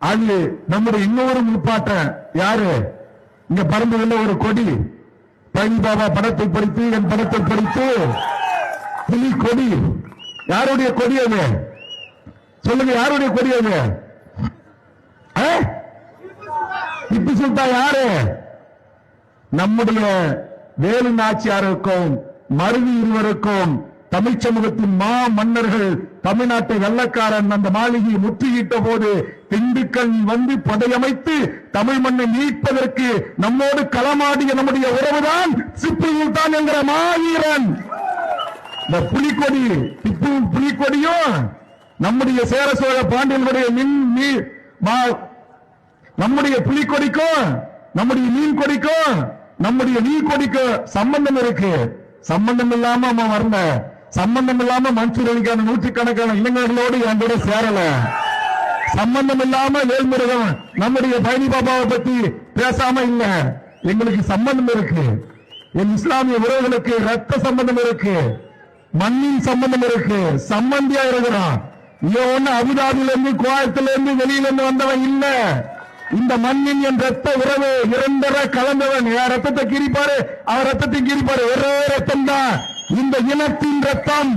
அது நம்முடைய இன்னொரு முப்பாட்டன் யாரு இங்க பறந்துள்ள ஒரு கொடி பழனி பாபா படத்தை படித்து என் படத்தை படித்து புலி கொடி. யாருடைய கொடி அது? சொல்லுங்க, யாருடைய கொடி அது? திப்பு சுல்தான் யாரு? நம்முடைய வேலு நாச்சியாருக்கும் மருவி இருவருக்கும் தமிழ் சமூகத்தின் மா மன்னர்கள் தமிழ்நாட்டை வெள்ளக்காரன் அந்த மாளிகையை முற்றுகிட்ட போது திண்டுக்கல் வந்து படையமைத்து தமிழ் மண்ணை மீட்பதற்கு நம்மோடு களமாடிய நம்முடைய உறவுதான் திப்பு சுல்தான் என்கிற மாவீரன். இந்த புலிக்கொடி, திப்பு புலிக்கொடியும் நம்முடைய சேர சோழ பாண்டியனுடைய நம்முடைய புலிக்கொடிக்கும் நம்முடைய மீன் கொடிக்கும் நம்முடைய நீர் கொடிக்கும் சம்பந்தம் இருக்கு. சம்பந்தம் இல்லாம அவன் வரல, சம்பந்தம் இல்லாம மன்சூர் அலிக்கான நூற்றுக்கணக்கான இளைஞர்களோடு என் கூட சேரல, சம்பந்தம் இல்லாம வேல்முருகன் நம்முடைய பழனி பாபாவை பத்தி பேசாம இல்ல. எங்களுக்கு சம்பந்தம் இருக்கு. என் இஸ்லாமிய உறவுகளுக்கு ரத்த சம்பந்தம் இருக்கு, மண்ணின் சம்பந்தம் இருக்கு, சம்பந்தியா இருக்கிறான். ஒண்ணு அபுதாபில இருந்து கோயத்துல இருந்து வெளியில இருந்து வந்தவன் இல்ல. இந்த மண்ணின் என் ரத்த உறவு இரண்டரை கலந்தவன். என் ரத்தத்தை கீறிப்பாரு, அவர் ரத்தத்தை கீறிப்பாரு, ஒரே ரத்தம் தான் இந்த இனத்தின் ரத்தம்.